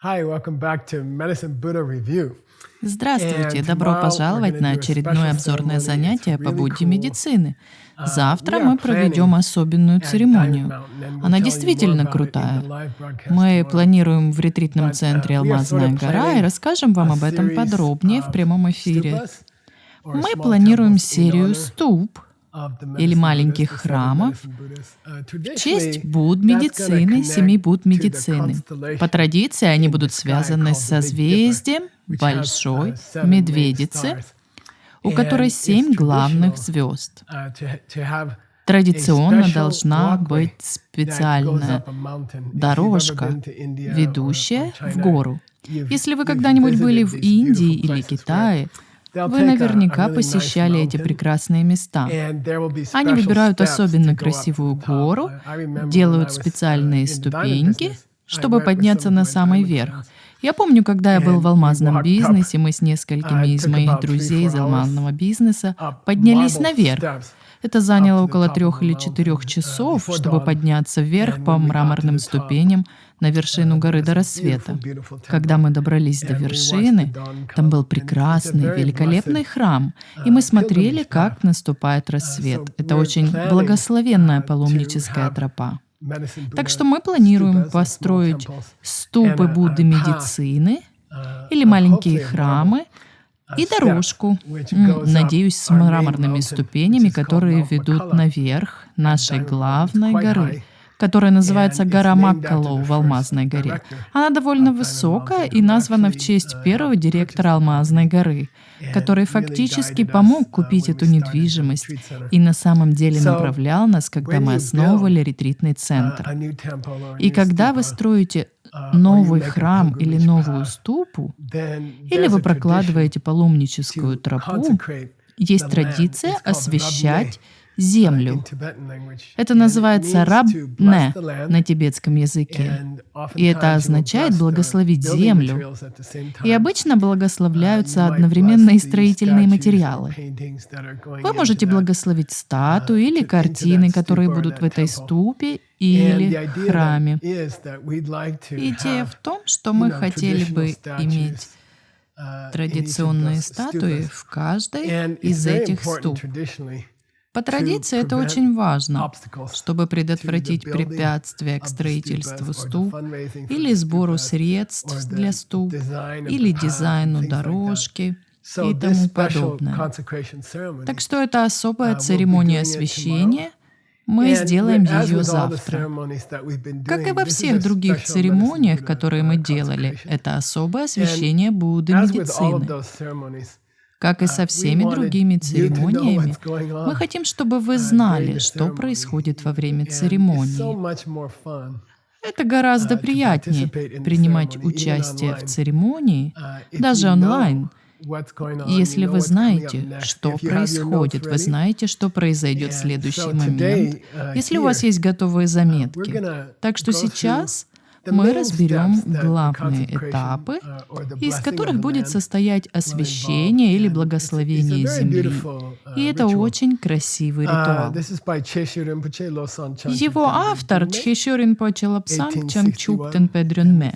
Hi, welcome back to Medicine Buddha Review. Здравствуйте! Добро пожаловать на очередное обзорное занятие по Будде медицины. Завтра мы проведем особенную церемонию. Она действительно крутая. Мы планируем в ретритном центре «Алмазная гора» и расскажем вам об этом подробнее в прямом эфире. Мы планируем серию ступ или маленьких храмов в честь Будд медицины, 7 Будд медицины. По традиции они будут связаны с созвездием Большой Медведицы, у которой 7 главных звезд. Традиционно должна быть специальная дорожка, ведущая в гору. Если вы когда-нибудь были в Индии или Китае, вы наверняка посещали эти прекрасные места. Они выбирают особенно красивую гору, делают специальные ступеньки, чтобы подняться на самый верх. Я помню, когда я был в алмазном бизнесе, мы с несколькими из моих друзей из алмазного бизнеса поднялись наверх. Это заняло около 3 или 4 часов, чтобы подняться вверх по мраморным ступеням на вершину горы до рассвета. Когда мы добрались до вершины, там был прекрасный, великолепный храм, и мы смотрели, как наступает рассвет. Это очень благословенная паломническая тропа. Так что мы планируем построить ступы Будды медицины или маленькие храмы, и дорожку, надеюсь, с мраморными ступенями, которые ведут наверх нашей главной горы, которая называется гора Маккалоу в Алмазной горе. Она довольно высокая и названа в честь первого директора Алмазной горы, который фактически помог купить эту недвижимость и на самом деле направлял нас, когда мы основывали ретритный центр. И когда вы строите новый храм или новую ступу, или вы прокладываете паломническую тропу, есть традиция освящать землю. Это называется рабне на тибетском языке. И это означает благословить землю. И обычно благословляются одновременно и строительные материалы. Вы можете благословить статуи или картины, которые будут в этой ступе или храме. Идея в том, что мы хотели бы иметь традиционные статуи в каждой из этих ступ. По традиции это очень важно, чтобы предотвратить препятствия к строительству ступ или сбору средств для ступ, или дизайну дорожки и тому подобное. Так что это особая церемония освящения. Мы сделаем ее завтра. Как и во всех других церемониях, которые мы делали, это особое освящение Будды медицины. Как и со всеми другими церемониями, мы хотим, чтобы вы знали, что происходит во время церемонии. Это гораздо приятнее принимать участие в церемонии, даже онлайн. Если вы знаете, что происходит, вы знаете, что произойдет в следующий момент, если у вас есть готовые заметки. Так что сейчас мы разберем главные этапы, из которых будет состоять освящение или благословение земли. И это очень красивый ритуал. Его автор Чхесё Ринпоче Лобсанг Чангчук Тенпе Дрёнме,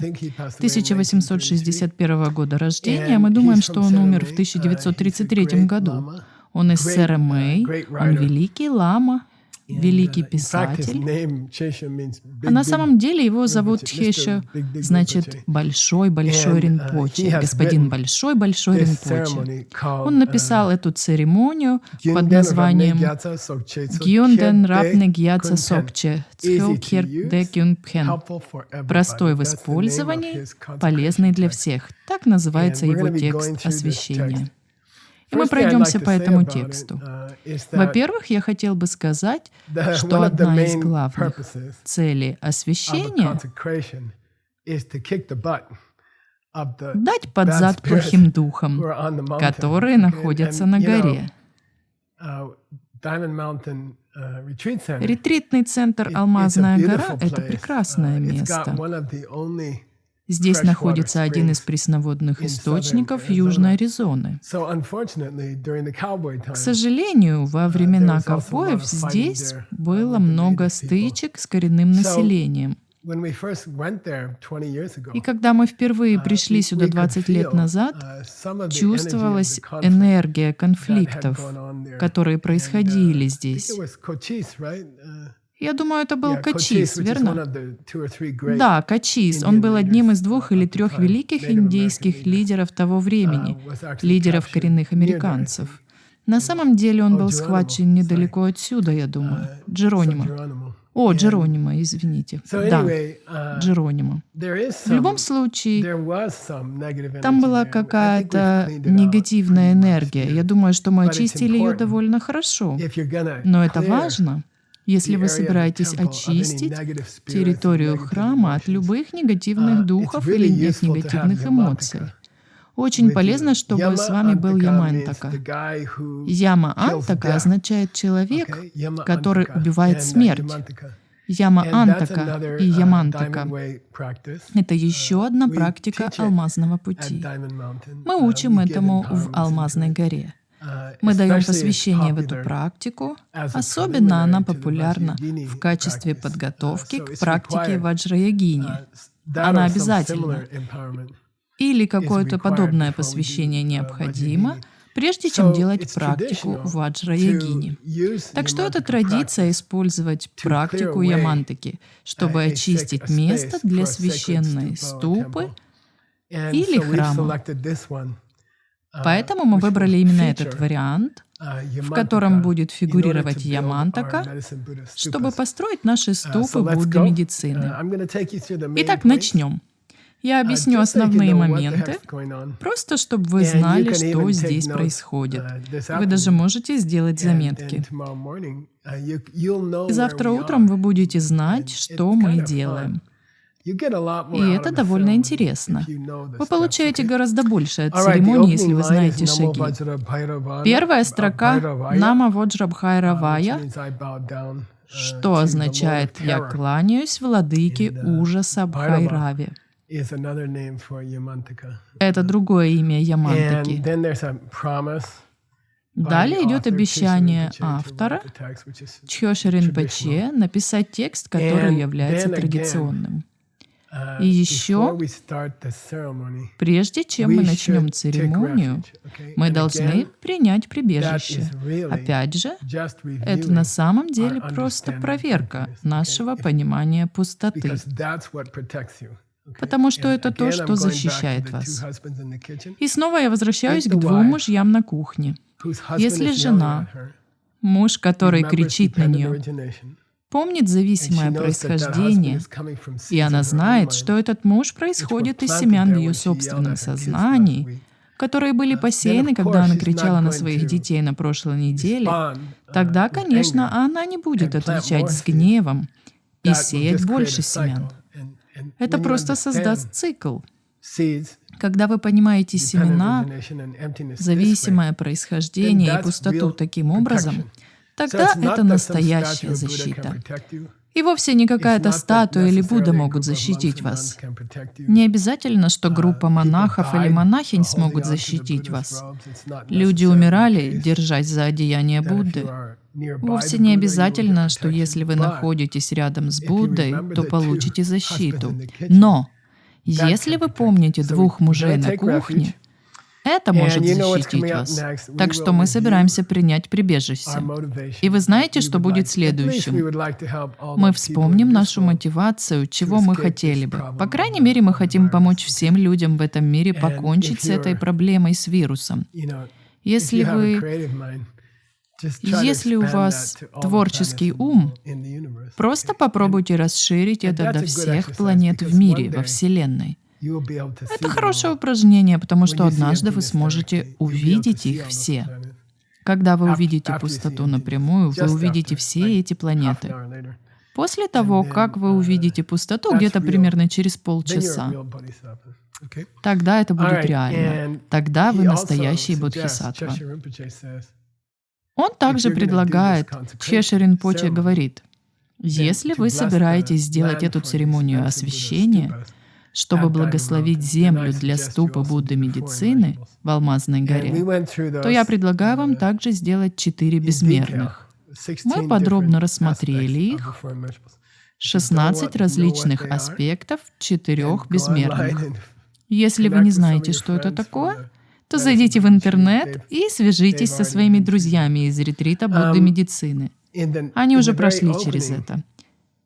1861 года рождения. Мы думаем, что он умер в 1933 году. Он из Сэрэмэй, он великий лама, великий писатель. А на самом деле его зовут Чхесё, значит «большой-большой Ринпоче», господин большой-большой Ринпоче. Он написал эту церемонию под названием «Гьонден Рапне Гьяца Сокче Цхэл Кхер Декюн Пхэн», простой в использовании, полезный для всех. Так называется его текст освящения. И мы пройдемся по этому тексту. Во-первых, я хотел бы сказать, что одна из главных целей освящения — дать под зад плохим духам, которые находятся на горе. Ретритный центр «Алмазная гора» — это прекрасное место. Здесь находится один из пресноводных источников Южной Аризоны. К сожалению, во времена ковбоев здесь было много стычек с коренным населением. И когда мы впервые пришли сюда 20 лет назад, чувствовалась энергия конфликтов, которые происходили здесь. Я думаю, это был Качис, верно? Да, Качис. Он был одним из 2 или 3 великих индейских лидеров того времени, лидеров коренных американцев. На самом деле он был схвачен недалеко отсюда, я думаю. Джеронимо. О, Джеронимо, извините. Да, Джеронимо. В любом случае, там была какая-то негативная энергия. Я думаю, что мы очистили ее довольно хорошо. Но это важно. Если вы собираетесь очистить территорию храма от любых негативных духов или от негативных эмоций. Очень полезно, чтобы с вами был Ямантака. Яма-антака означает человек, который убивает смерть. Яма-антака и Ямантака — это еще одна практика алмазного пути. Мы учим этому в Алмазной горе. Мы даем посвящение в эту практику. Особенно она популярна в качестве подготовки к практике ваджра-йогини. Она обязательна. Или какое-то подобное посвящение необходимо, прежде чем делать практику ваджра-йогини. Так что это традиция использовать практику ямантаки, чтобы очистить место для священной ступы или храма. Поэтому мы выбрали именно этот вариант, в котором будет фигурировать Ямантака, чтобы построить наши ступы Будды медицины. Итак, начнем. Я объясню основные моменты, просто чтобы вы знали, что здесь происходит. Вы даже можете сделать заметки. И завтра утром вы будете знать, что мы делаем. И это довольно интересно. Вы получаете гораздо больше от церемонии, если вы знаете шаги. Первая строка «Нама Воджрабхайравая», что означает «Я кланяюсь владыке ужаса Бхайраве». Это другое имя Ямантаки. Далее идет обещание автора Чхёши Ринпоче написать текст, который является традиционным. И еще, прежде чем мы начнем церемонию, мы должны принять прибежище. Опять же, это на самом деле просто проверка нашего понимания пустоты. Потому что это то, что защищает вас. И снова я возвращаюсь к 2 мужьям на кухне. Если жена, муж, который кричит на нее, помнит зависимое происхождение, и она знает, что этот муж происходит из семян в ее собственном сознании, которые были посеяны, когда она кричала на своих детей на прошлой неделе, тогда, конечно, она не будет отвечать с гневом и сеять больше семян. Это просто создаст цикл. Когда вы понимаете семена, зависимое происхождение и пустоту таким образом, тогда это настоящая защита. И вовсе не какая-то статуя или Будда могут защитить вас. Не обязательно, что группа монахов или монахинь смогут защитить вас. Люди умирали, держась за одеяние Будды. Вовсе не обязательно, что если вы находитесь рядом с Буддой, то получите защиту. Но если вы помните 2 мужей на кухне, это может защитить вас. Так что мы собираемся принять прибежище. И вы знаете, что будет следующим? Мы вспомним нашу мотивацию, чего мы хотели бы. По крайней мере, мы хотим помочь всем людям в этом мире покончить с этой проблемой, с вирусом. Если у вас творческий ум, просто попробуйте расширить это до всех планет в мире, во Вселенной. Это хорошее упражнение, потому что однажды вы сможете увидеть их все. Когда вы увидите пустоту напрямую, вы увидите все эти планеты. После того, как вы увидите пустоту, где-то примерно через полчаса, тогда это будет реально. Тогда вы настоящий бодхисаттва. Он также предлагает, Чхеши Ринпоче говорит, если вы собираетесь сделать эту церемонию освящения, чтобы благословить землю для ступы Будды медицины в Алмазной горе, то я предлагаю вам также сделать 4 безмерных. Мы подробно рассмотрели их, 16 различных аспектов 4 безмерных. Если вы не знаете, что это такое, то зайдите в интернет и свяжитесь со своими друзьями из ретрита Будды медицины. Они уже прошли через это.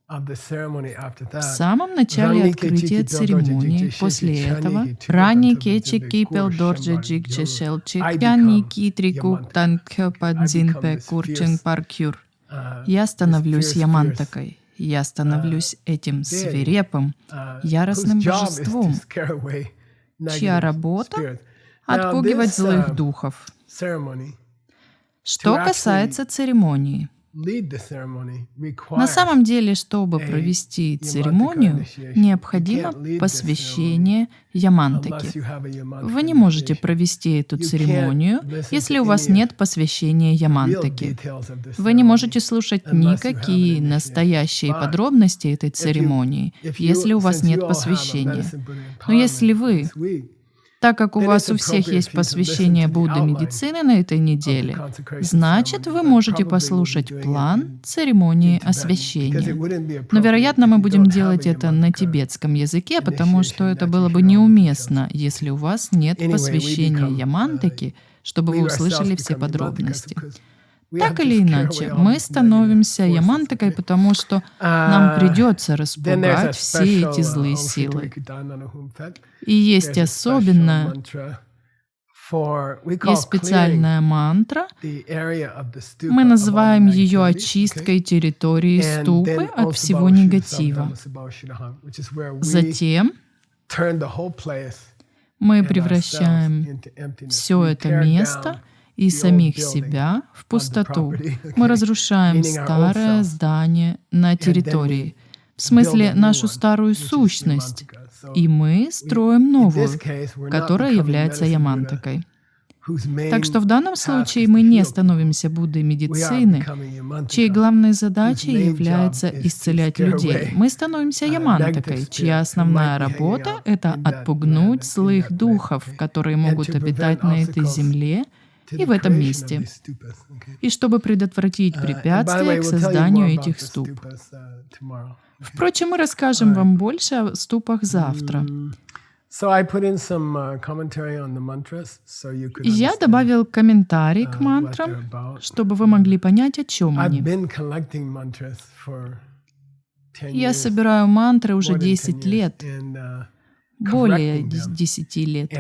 В самом начале открытия церемонии, после этого, Рани Кечи Кипел Дорджи Джикче Шелчи Кяни Китрику Танкёпадзинпе Курчин Паркюр. Я становлюсь Ямантакой. Я становлюсь этим свирепым, яростным божеством, чья работа — отпугивать злых духов. Что касается церемонии, на самом деле, чтобы провести церемонию, необходимо посвящение Ямантаки. Вы не можете провести эту церемонию, если у вас нет посвящения Ямантаки. Вы не можете слушать никакие настоящие подробности этой церемонии, если у вас нет посвящения. Но если вы, так как у вас у всех есть посвящение Будды медицины на этой неделе, значит, вы можете послушать план церемонии освящения. Но, вероятно, мы будем делать это на тибетском языке, потому что это было бы неуместно, если у вас нет посвящения Ямантаки, чтобы вы услышали все подробности. Так или иначе, мы становимся Ямантакой, потому что нам придется распугать все эти злые силы. И есть особенная и специальная мантра. Мы называем ее очисткой территории ступы от всего негатива. Затем мы превращаем все это место и самих себя в пустоту. Мы разрушаем старое здание на территории, в смысле нашу старую сущность, и мы строим новую, которая является Ямантакой. Так что в данном случае мы не становимся Буддой медицины, чьей главной задачей является исцелять людей. Мы становимся Ямантакой, чья основная работа — это отпугнуть злых духов, которые могут обитать на этой земле и в этом месте, и чтобы предотвратить препятствия к созданию этих ступ. Впрочем, мы расскажем вам больше о ступах завтра. Я добавил комментарий к мантрам, чтобы вы могли понять, о чем они. Я собираю мантры уже 10 лет, более 10 лет,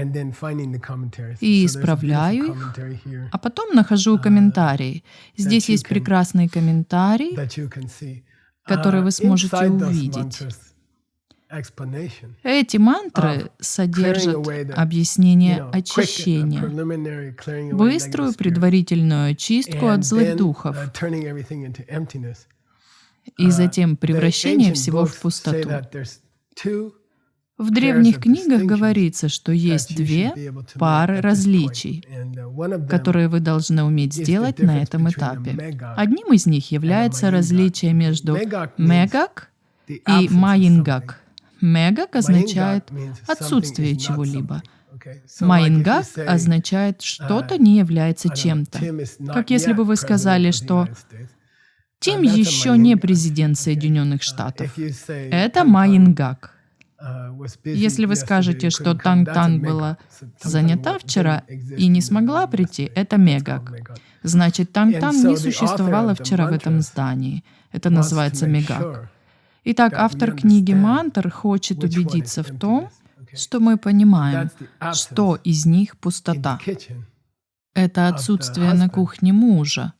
и исправляю их, а потом нахожу комментарии. Здесь есть прекрасный комментарий, который вы сможете увидеть. Эти мантры содержат объяснение очищения, быструю предварительную очистку от злых духов, и затем превращение всего в пустоту. В древних книгах говорится, что есть 2 пары различий, которые вы должны уметь сделать на этом этапе. Одним из них является различие между мегак и маингак. Мегак означает отсутствие чего-либо. Маингак означает что-то не является чем-то. Как если бы вы сказали, что Тим еще не президент Соединенных Штатов. Это маингак. Если вы скажете, что Танг-Танг была занята вчера и не смогла прийти, это мегак. Значит, Танг-Танг не существовала вчера в этом здании. Это называется мегак. Итак, автор книги «Мантр» хочет убедиться в том, что мы понимаем, что из них пустота. Это отсутствие на кухне мужа,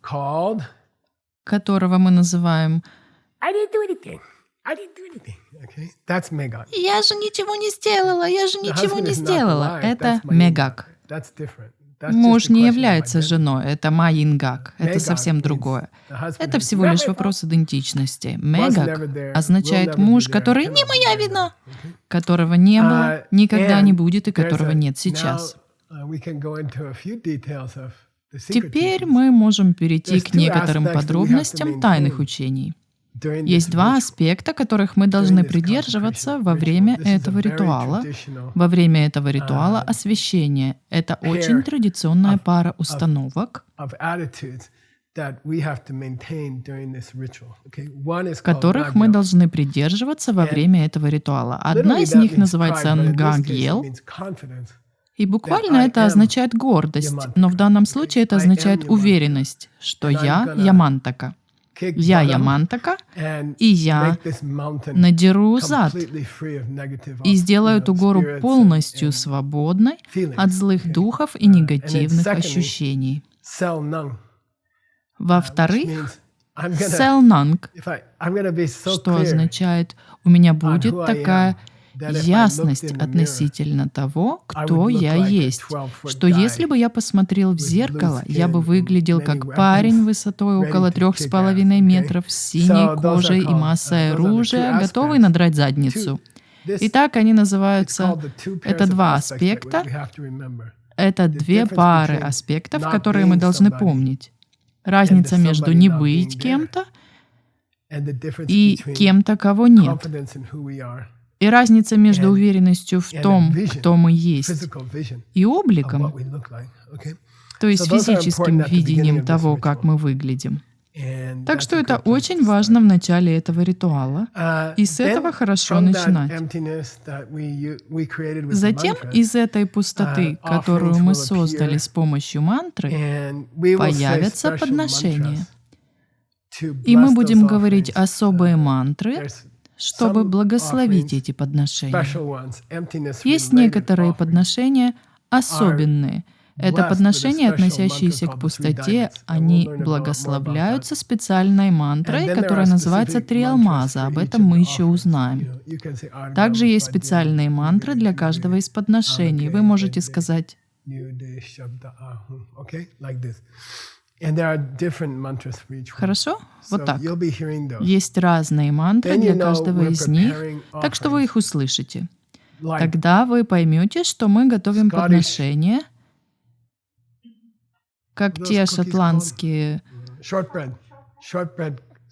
которого мы называем «Я же ничего не сделала, я же ничего не сделала». Это мегак. Муж не является женой, это маингак, это совсем другое. Это всего лишь вопрос идентичности. Мегак означает муж, который «не моя вина», которого не было, никогда не будет и которого нет сейчас. Теперь мы можем перейти к некоторым подробностям тайных учений. Есть 2 аспекта, которых мы должны придерживаться во время этого ритуала. Во время этого ритуала освящения. Это очень традиционная пара установок, которых мы должны придерживаться во время этого ритуала. Одна из них называется Нгагьел, и буквально это означает гордость, но в данном случае это означает уверенность, что я Ямантака. Я Ямантака, и я надеру зад и сделаю эту гору полностью свободной от злых духов и негативных ощущений. Во-вторых, Селнанг, что означает «у меня будет такая ясность относительно того, кто я есть, что если бы я посмотрел в зеркало, я бы выглядел как парень высотой около 3,5 метров с синей кожей и массой оружия, готовый надрать задницу». Итак, они называются... Это два аспекта, это две пары аспектов, которые мы должны помнить. Разница между не быть кем-то и кем-то, кого нет. И разница между уверенностью в том, кто мы есть, и обликом, то есть физическим видением того, как мы выглядим. Так что это очень важно в начале этого ритуала, и с этого хорошо начинать. Затем из этой пустоты, которую мы создали с помощью мантры, появятся подношения. И мы будем говорить особые мантры, чтобы благословить эти подношения. Есть некоторые подношения особенные. Это подношения, относящиеся к пустоте, они благословляются специальной мантрой, которая называется «Три алмаза». Об этом мы еще узнаем. Также есть специальные мантры для каждого из подношений. Вы можете сказать... Хорошо? Вот так. Есть разные мантры для каждого из них, так что вы их услышите. Тогда вы поймете, что мы готовим подношения, как те шотландские...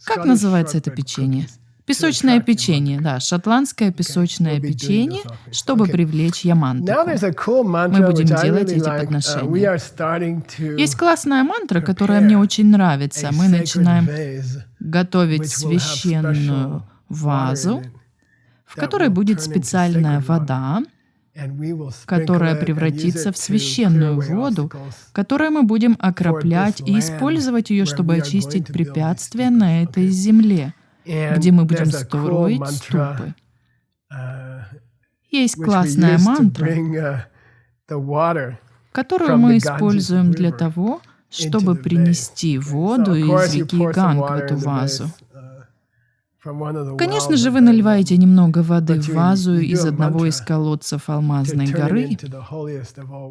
Как называется это печенье? Песочное печенье, да, шотландское песочное печенье, чтобы привлечь Ямантаку. Мы будем делать эти подношения. Есть классная мантра, которая мне очень нравится. Мы начинаем готовить священную вазу, в которой будет специальная вода, которая превратится в священную воду, которой мы будем окроплять и использовать ее, чтобы очистить препятствия на этой земле, где мы будем строить ступы. Есть классная мантра, которую мы используем для того, чтобы принести воду из реки Ганг в эту вазу. Конечно же, вы наливаете немного воды в вазу из одного из колодцев Алмазной горы,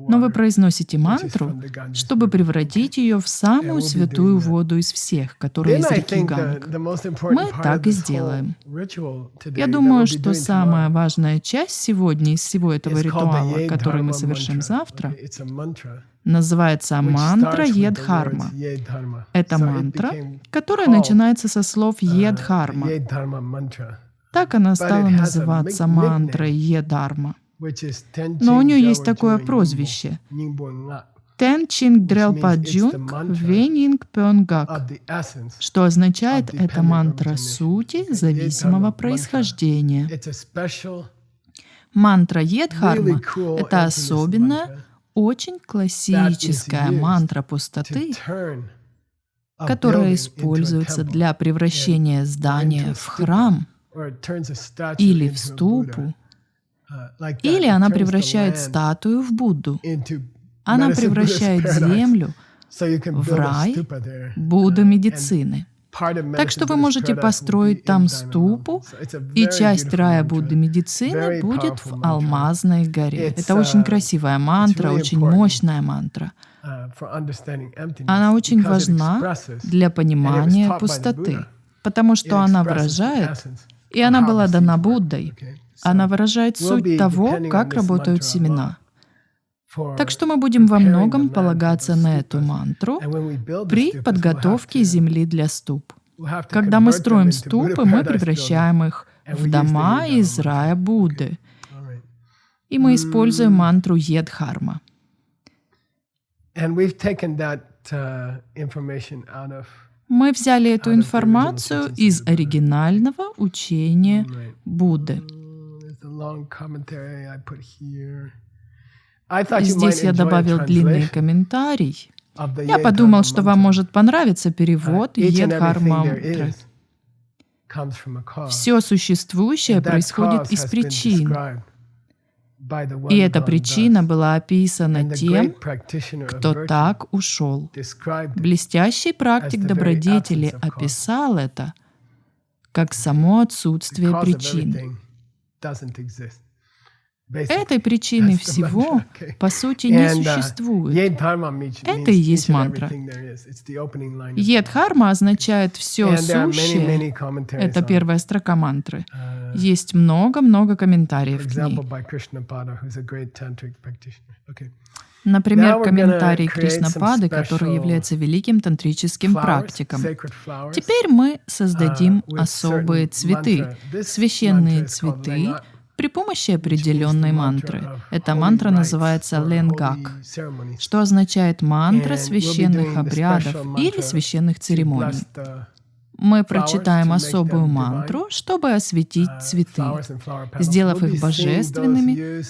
но вы произносите мантру, чтобы превратить ее в самую святую воду из всех, которая из реки Ганг. Мы так и сделаем. Я думаю, что самая важная часть сегодня из всего этого ритуала, который мы совершим завтра, называется мантра Еддхарма. Это мантра, которая начинается со слов Еддхарма. Так она стала называться мантрой Еддхарма. Но у нее есть такое прозвище — Тен Чинг Дрелпа Джунг Венинг Пёнгак, что означает «это мантра сути зависимого происхождения». Мантра Еддхарма — это особенная, очень классическая мантра пустоты, которая используется для превращения здания в храм или в ступу, или она превращает статую в Будду. Она превращает землю в рай Будды медицины. Так что вы можете построить там ступу, и часть рая Будды медицины будет в Алмазной горе. Это очень красивая мантра, очень мощная мантра. Она очень важна для понимания пустоты, потому что она выражает, и она была дана Буддой, она выражает суть того, как работают семена. Так что мы будем во многом полагаться на эту мантру при подготовке земли для ступ. Когда мы строим ступы, мы превращаем их в дома из рая Будды. И мы используем мантру Еддхарма. Мы взяли эту информацию из оригинального учения Будды. И здесь я добавил длинный комментарий. Я подумал, что вам может понравиться перевод Йедхармантры. Все существующее происходит из причин. И эта причина была описана тем, кто так ушел. Блестящий практик добродетели описал это как само отсутствие причин. Этой причины всего, по сути, не существует. Это и есть мантра. Йедхарма означает «все сущее». Это первая строка мантры. Есть много-много комментариев к ней. Например, комментарий Кришнапады, который является великим тантрическим практиком. Теперь мы создадим особые цветы, священные цветы, при помощи определенной мантры. Эта мантра называется ленгак, что означает мантра священных обрядов или священных церемоний. Мы прочитаем особую мантру, чтобы осветить цветы, сделав их божественными.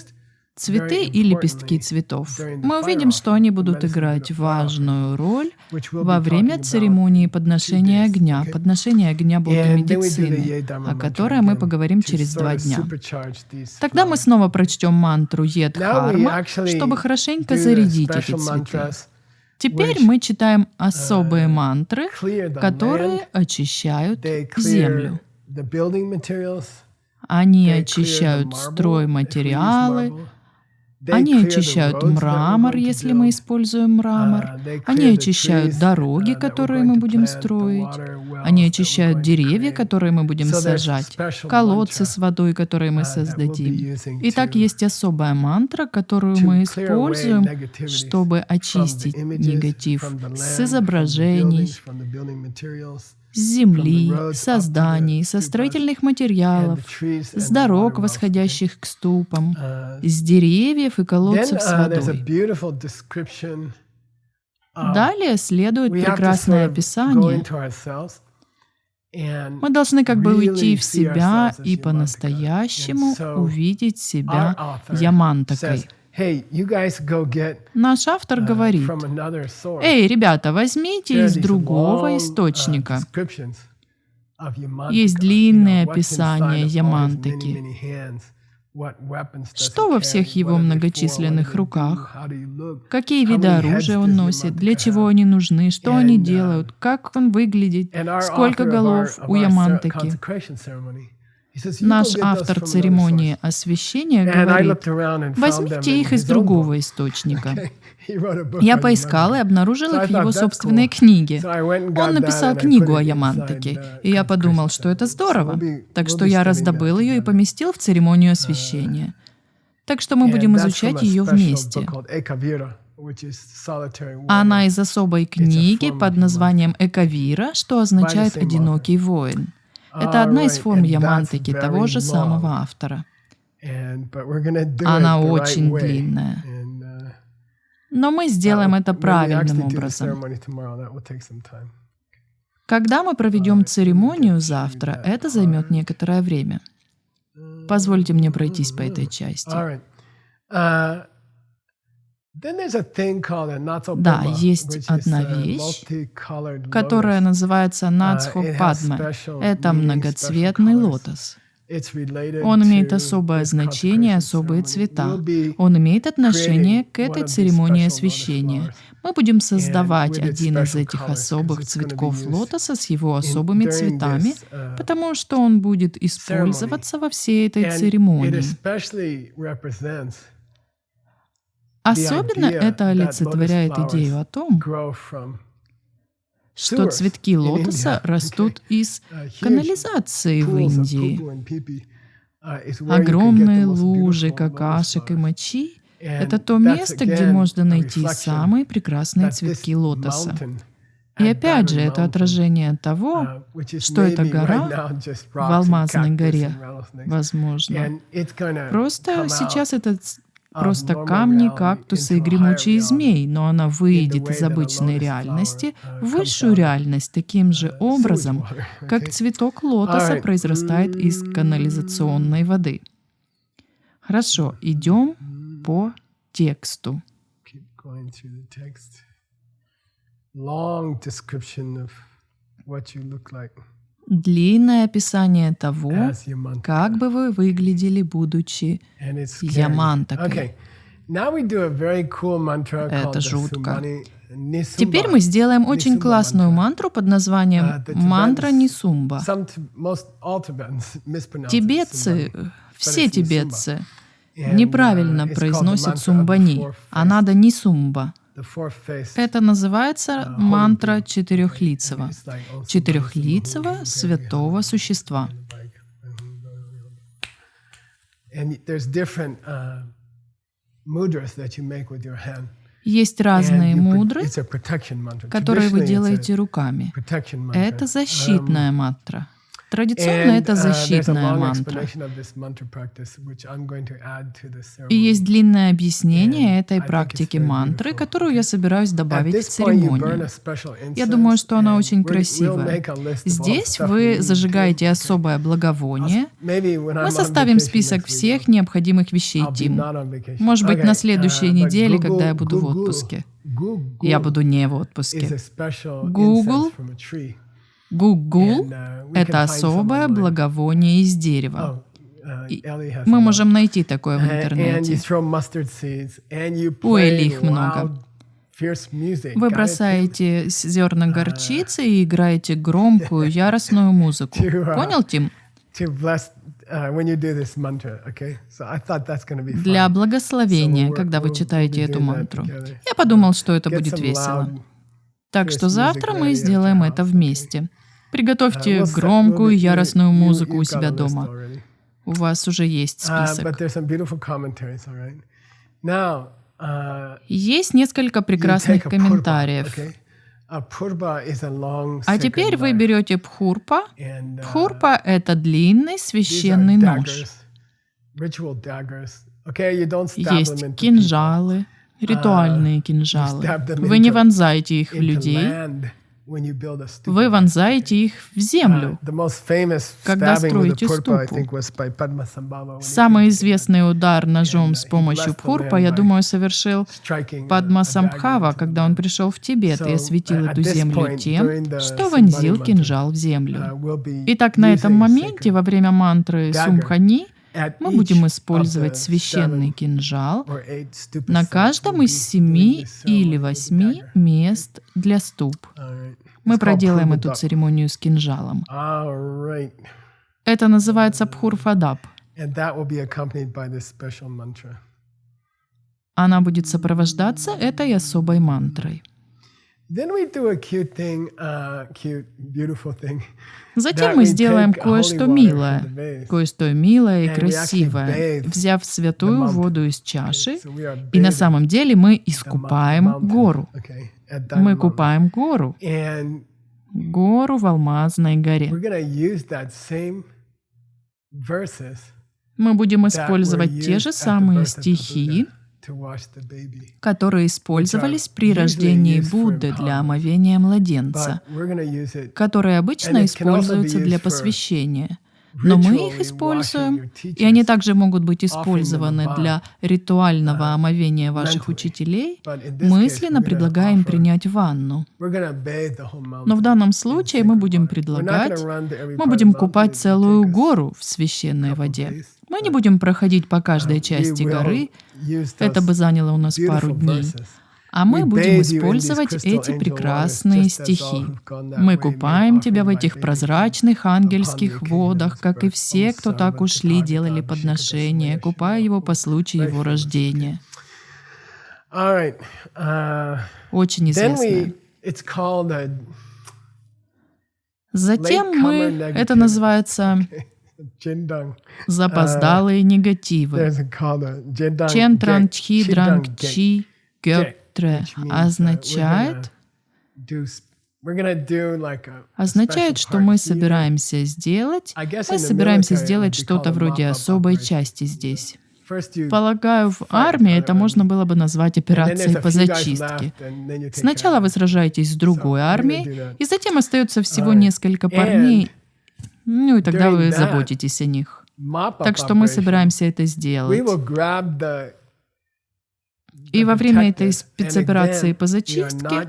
Цветы и лепестки цветов. Мы увидим, что они будут играть важную роль во время церемонии подношения огня Бога медицины, о которой мы поговорим через 2 дня. Тогда мы снова прочтем мантру Йедхарма, чтобы хорошенько зарядить эти цветы. Теперь мы читаем особые мантры, которые очищают землю. Они очищают стройматериалы, они очищают мрамор, если мы используем мрамор. Они очищают дороги, которые мы будем строить. Они очищают деревья, которые мы будем сажать, колодцы с водой, которые мы создадим. Итак, есть особая мантра, которую мы используем, чтобы очистить негатив с изображений, с земли, со зданий, со строительных материалов, с дорог, восходящих к ступам, с деревьев и колодцев с водой. Далее следует прекрасное описание. Мы должны как бы уйти в себя и по-настоящему увидеть себя Ямантакой. Наш автор говорит: «Эй, ребята, возьмите из другого источника». Есть длинное описание Ямантаки. Что во всех его многочисленных руках? Какие виды оружия он носит? Для чего они нужны? Что они делают? Как он выглядит? Сколько голов у Ямантаки? Наш автор церемонии освящения говорит: возьмите их из другого источника. Я поискал и обнаружил их в его собственной книге. Он написал книгу о Ямантаке, и я подумал, что это здорово. Так что я раздобыл ее и поместил в церемонию освящения. Так что мы будем изучать ее вместе. Она из особой книги под названием Экавира, что означает «одинокий воин». Это одна из форм Ямантаки, того же самого автора. Она очень длинная. Но мы сделаем это правильным образом. Когда мы проведем церемонию завтра, это займет некоторое время. Позвольте мне пройтись по этой части. Да, есть одна вещь, которая называется Надсхопадма. Это многоцветный лотос. Он имеет особое значение, особые цвета. Он имеет отношение к этой церемонии освящения. Мы будем создавать один из этих особых цветков лотоса с его особыми цветами, потому что он будет использоваться во всей этой церемонии. Особенно это олицетворяет идею о том, что цветки лотоса растут из канализации в Индии. Огромные лужи какашек и мочи — это то место, где можно найти самые прекрасные цветки лотоса. И опять же, это отражение того, что эта гора в Алмазной горе, возможно. Просто сейчас этот просто камни, кактусы и гремучие змей, но она выйдет из обычной реальности в высшую реальность таким же образом, как цветок лотоса произрастает из канализационной воды. Хорошо, идем по тексту. Длинное описание того, как бы вы выглядели, будучи ямантакой. Это жутко. Теперь мы сделаем очень классную мантру под названием «Мантра Нисумба». Тибетцы, все тибетцы, неправильно произносят сумбани, а надо Нисумба. Это называется мантра четырехлицего святого существа. Есть разные мудры, которые вы делаете руками. Это защитная мантра. Традиционно это защитная мантра. И есть длинное объяснение этой практики мантры, которую я собираюсь добавить в церемонию. Я думаю, что она очень красивая. Здесь вы зажигаете особое благовоние. Мы составим список всех необходимых вещей, Тим. Может быть, на следующей неделе, когда я буду в отпуске. Я буду не в отпуске. Гугул — это особое благовоние из дерева. Мы можем найти такое в интернете. У Эли их много. Вы бросаете зерна горчицы и играете громкую, яростную музыку. Понял, Тим? Для благословения, когда вы читаете эту мантру. Я подумал, что это будет весело. Так что завтра мы сделаем это вместе. Приготовьте громкую, яростную музыку у себя дома. У вас уже есть список. Есть несколько прекрасных комментариев. А теперь вы берете пхурпа. Пхурпа — это длинный священный нож. Есть кинжалы, ритуальные кинжалы. Вы не вонзаете их в людей. Вы вонзаете их в землю, когда строите ступу. Самый известный удар ножом с помощью пхурпа, я думаю, совершил Падмасамбхава, когда он пришел в Тибет и осветил эту землю тем, что вонзил кинжал в землю. Итак, на этом моменте, во время мантры Сумбхани, мы будем использовать священный кинжал на каждом из 7 или 8 мест для ступ. Мы проделаем эту церемонию с кинжалом. Это называется Пхурфадап. Она будет сопровождаться этой особой мантрой. Затем мы сделаем кое-что милое и красивое, взяв святую воду из чаши, и на самом деле мы искупаем гору. Мы купаем гору в Алмазной горе. Мы будем использовать те же самые стихи, которые использовались при рождении Будды для омовения младенца, которые обычно используются для посвящения. Но мы их используем, и они также могут быть использованы для ритуального омовения ваших учителей. Мысленно предлагаем принять ванну. Но в данном случае мы будем купать целую гору в священной воде. Мы не будем проходить по каждой части горы, это бы заняло у нас пару дней. А мы будем использовать эти прекрасные стихи. Мы купаем тебя в этих прозрачных ангельских водах, как и все, кто так ушли, делали подношения, купая его по случаю его рождения. Очень известно. Затем это называется запоздалые негативы. Чентранчхидранчи гёптре означает, что мы собираемся сделать что-то вроде особой части здесь. Полагаю, в армии это можно было бы назвать операцией по зачистке. Сначала вы сражаетесь с другой армией, и затем остается всего несколько парней, ну и тогда вы заботитесь о них. Так что мы собираемся это сделать. И во время этой спецоперации по зачистке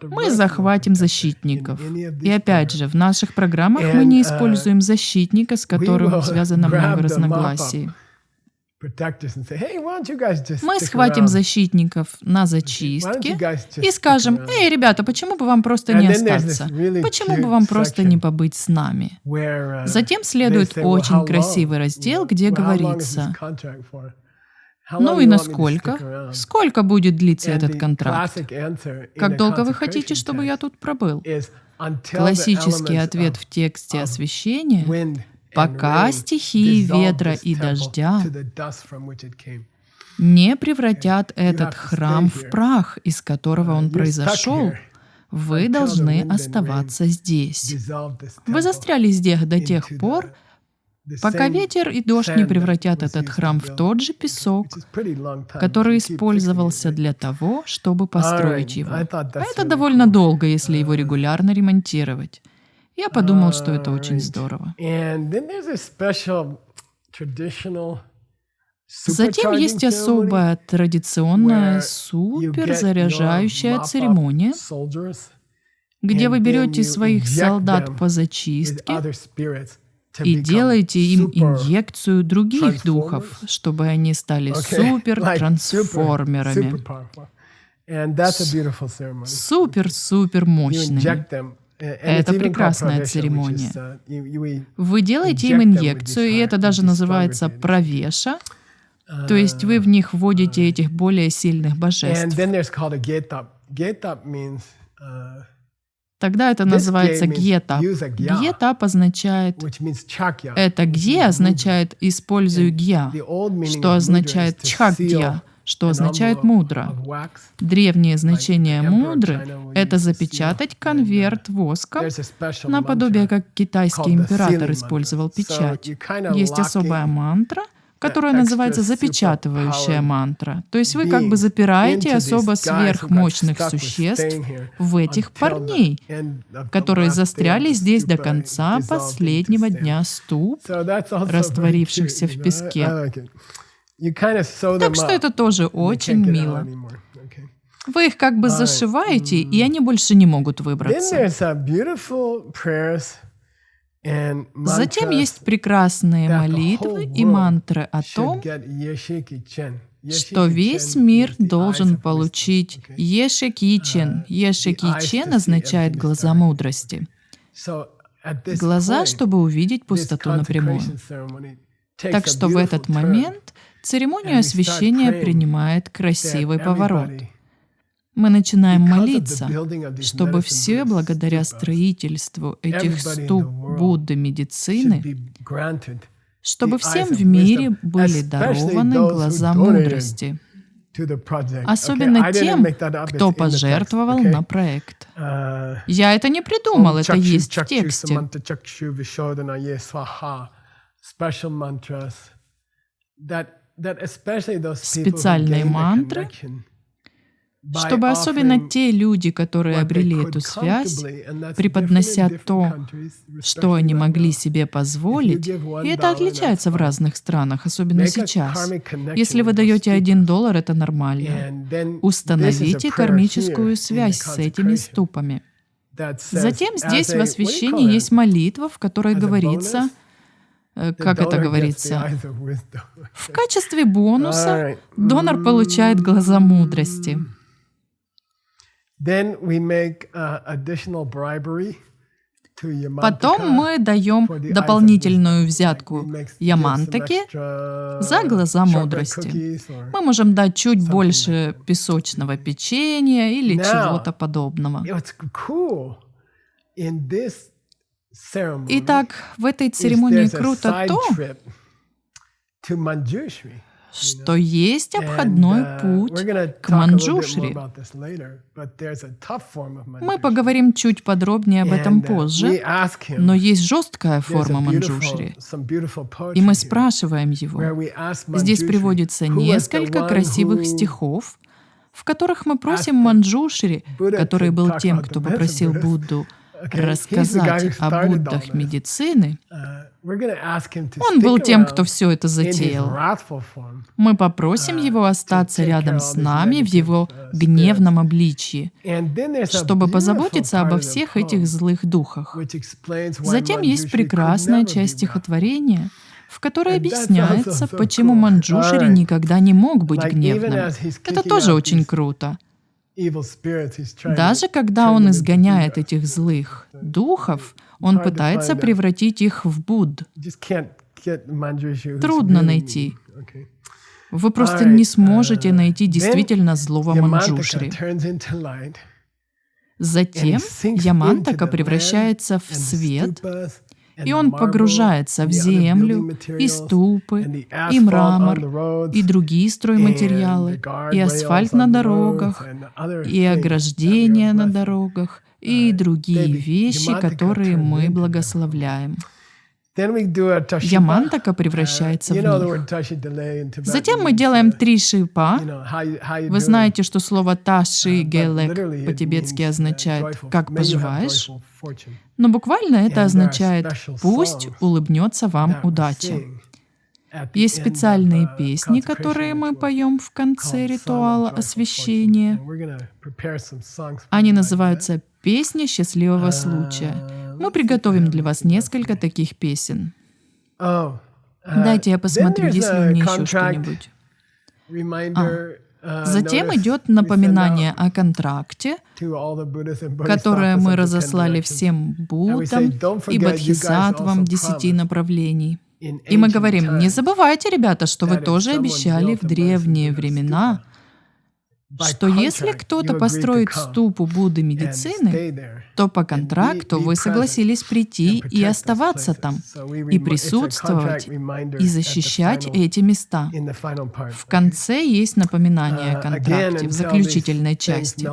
мы захватим защитников. И опять же, в наших программах мы не используем защитника, с которым связано много разногласий. Мы схватим защитников на зачистке и скажем: «Эй, ребята, почему бы вам просто не остаться? Почему бы вам просто не побыть с нами?» Затем следует очень красивый раздел, где говорится: «Ну и насколько? Сколько будет длиться этот контракт? Как долго вы хотите, чтобы я тут пробыл?» Классический ответ в тексте освящения: «Пока стихии ветра и дождя не превратят этот храм в прах, из которого он произошел, вы должны оставаться здесь. Вы застряли здесь до тех пор, пока ветер и дождь не превратят этот храм в тот же песок, который использовался для того, чтобы построить его». Это довольно долго, если его регулярно ремонтировать. Я подумал, что это очень здорово. Затем есть особая традиционная суперзаряжающая церемония, где вы берете своих солдат по зачистке и делаете им инъекцию других духов, чтобы они стали супер-трансформерами. Супер-супер мощными. Это прекрасная церемония. Вы делаете им инъекцию, и это даже называется правеша, то есть вы в них вводите этих более сильных божеств. Тогда это называется гьетап. Гьетап означает... Это гье означает «использую гья», что означает чхак-гья, что означает «мудро». Древнее значение «мудры» — это запечатать конверт воском, наподобие как китайский император использовал печать. Есть особая мантра, которая называется запечатывающая мантра. То есть вы как бы запираете особо сверхмощных существ в этих парней, которые застряли здесь до конца последнего дня ступ, растворившихся в песке. Так что это тоже очень мило. Вы их как бы зашиваете, и они больше не могут выбраться. Затем есть прекрасные молитвы и мантры о том, что весь мир должен получить Ешекичен. Ешекичен означает «глаза мудрости». Глаза, чтобы увидеть пустоту напрямую. Так что в этот момент церемония освящения принимает красивый поворот. Мы начинаем молиться, чтобы все благодаря строительству этих ступ Будды медицины, чтобы всем в мире были дарованы глаза мудрости, особенно тем, кто пожертвовал на проект. Я это не придумал, это есть в тексте. Специальные мантры, чтобы особенно те люди, которые обрели эту связь, преподнося то, что они могли себе позволить, и это отличается в разных странах, особенно сейчас. Если вы даете $1, это нормально. Установите кармическую связь с этими ступами. Затем здесь в освящении есть молитва, в которой говорится, как это говорится, в качестве бонуса донор получает глаза мудрости. Потом мы даем дополнительную взятку Ямантаке за глаза мудрости. Мы можем дать чуть больше песочного печенья или чего-то подобного. Итак, в этой церемонии круто то, что есть обходной путь к Манджушри. Мы поговорим чуть подробнее об этом позже, но есть жесткая форма Манджушри. И мы спрашиваем его. Здесь приводится несколько красивых стихов, в которых мы просим Манджушри, который был тем, кто попросил Будду рассказать о Буддах медицины. Он был тем, кто все это затеял. Мы попросим его остаться рядом с нами в его гневном обличье, чтобы позаботиться обо всех этих злых духах. Затем есть прекрасная часть стихотворения, в которой объясняется, почему Манджушри никогда не мог быть гневным. Это тоже очень круто. Даже когда он изгоняет этих злых духов, он пытается превратить их в Будд. Трудно найти. Вы просто не сможете найти действительно злого Манджушри. Затем Ямантака превращается в свет, и он погружается в землю, и ступы, и мрамор, и другие стройматериалы, и асфальт на дорогах, и ограждения на дорогах, и другие вещи, которые мы благословляем. Ямантака превращается в них. Затем мы делаем 3 шипа. Вы знаете, что слово «таши гелек» по-тибетски означает «как поживаешь?». Но буквально это означает «пусть улыбнется вам удача». Есть специальные песни, которые мы поем в конце ритуала освящения. Они называются «Песни счастливого случая». Мы приготовим для вас несколько таких песен. Дайте я посмотрю, есть ли у меня еще что-нибудь. Затем идет напоминание о контракте, которое мы разослали всем Буддам и Бодхисаттвам 10 направлений. И мы говорим, не забывайте, ребята, что вы тоже обещали в древние времена, что если кто-то построит ступу Будды медицины, то по контракту вы согласились прийти и оставаться там, и присутствовать, и защищать эти места. В конце есть напоминание о контракте, в заключительной части.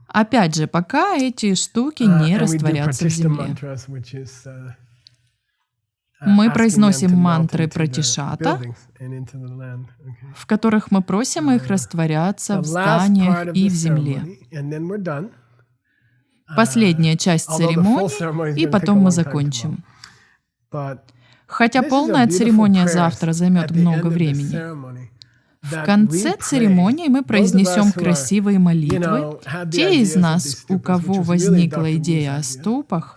Опять же, пока эти штуки не растворятся в земле. Мы произносим мантры пратишата, в которых мы просим их растворяться в зданиях и в земле. Последняя часть церемонии, и потом мы закончим. Хотя полная церемония завтра займет много времени. В конце церемонии мы произнесем красивые молитвы. Те из нас, у кого возникла идея о ступах,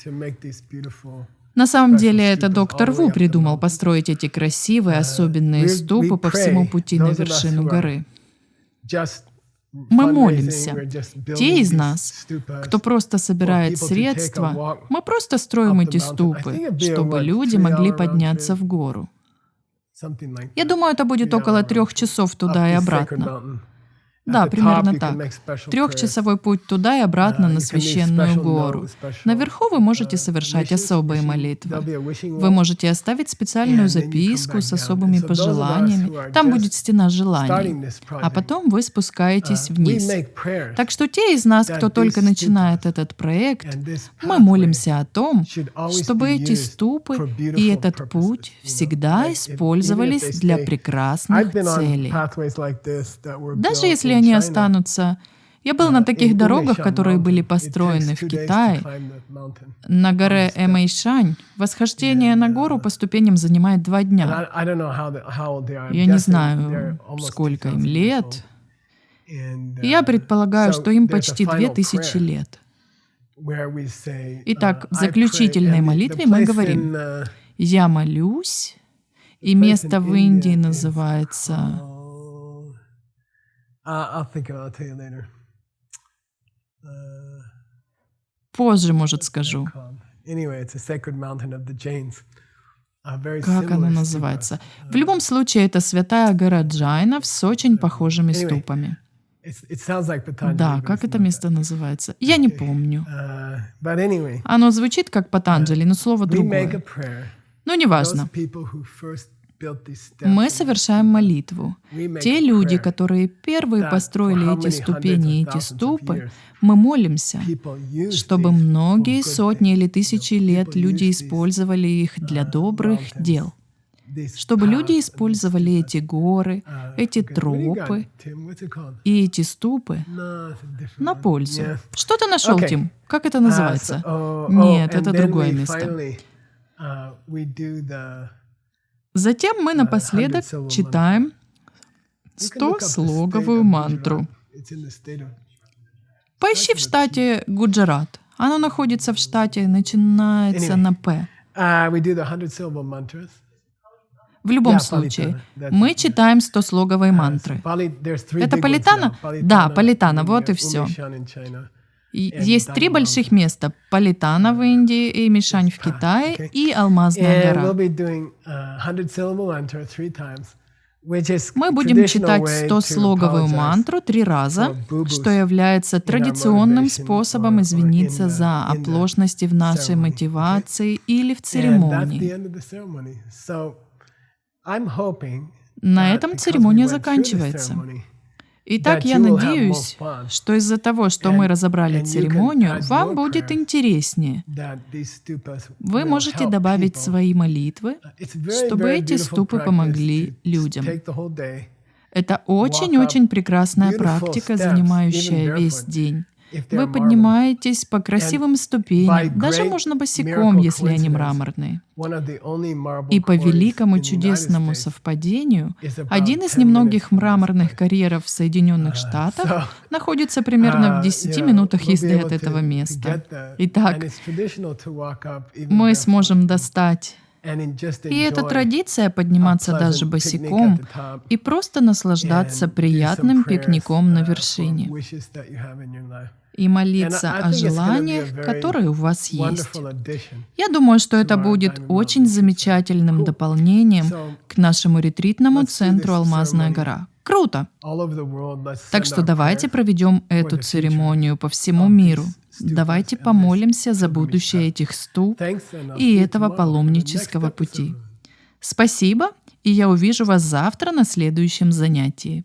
на самом деле, это доктор Ву придумал построить эти красивые, особенные ступы по всему пути на вершину горы. Мы молимся. Те из нас, кто просто собирает средства, мы просто строим эти ступы, чтобы люди могли подняться в гору. Я думаю, это будет около 3 часов туда и обратно. Да, примерно так. 3-часовой путь туда и обратно на священную гору. Наверху вы можете совершать особые молитвы. Вы можете оставить специальную записку с особыми пожеланиями. Там будет стена желаний. А потом вы спускаетесь вниз. Так что те из нас, кто только начинает этот проект, мы молимся о том, чтобы эти ступы и этот путь всегда использовались для прекрасных целей. Даже если они останутся. Я был на таких дорогах, которые были построены в Китае. На горе Эмэйшань восхождение на гору по ступеням занимает 2 дня. Я не знаю, сколько им лет. Я предполагаю, что им почти 2000 лет. Итак, в заключительной молитве мы говорим: «Я молюсь», и место в Индии называется... Позже, может, скажу. Как она называется? В любом случае, это святая гора Джайнов с очень похожими ступами. Да, как это место называется? Я не помню. Оно звучит как Патанджали, но слово другое. Ну, неважно. Мы совершаем молитву. Те люди, которые первые построили эти ступени и эти ступы, мы молимся, чтобы многие сотни или тысячи лет люди использовали их для добрых дел. Чтобы люди использовали эти горы, эти тропы и эти ступы на пользу. Что ты нашел, Тим? Как это называется? Нет, это другое место. Затем мы напоследок читаем 100-слоговую мантру. Поищи в штате Гуджарат. Оно находится в штате, начинается на «П». В любом случае, мы читаем 100-слоговые мантры. Это Палитана? Да, Палитана, вот и все. Есть 3 больших места: Палитана в Индии, Эймишань в Китае и Алмазная гора. Мы будем читать 100-слоговую мантру 3 раза, что является традиционным способом извиниться за оплошности в нашей мотивации или в церемонии. На этом церемония заканчивается. Итак, я надеюсь, что из-за того, что мы разобрали церемонию, вам будет интереснее. Вы можете добавить свои молитвы, чтобы эти ступы помогли людям. Это очень-очень прекрасная практика, занимающая весь день. Вы поднимаетесь по красивым ступеням, даже можно босиком, если они мраморные. И по великому чудесному совпадению, один из немногих мраморных карьеров в Соединенных Штатах находится примерно в 10 минутах езды от этого места. Итак, мы сможем достать. И это традиция подниматься даже босиком и просто наслаждаться приятным пикником на вершине и молиться о желаниях, которые у вас есть. Я думаю, что это будет очень замечательным дополнением к нашему ретритному центру «Алмазная гора». Круто! Так что давайте проведем эту церемонию по всему миру. Давайте помолимся за будущее этих ступ и этого паломнического пути. Спасибо, и я увижу вас завтра на следующем занятии.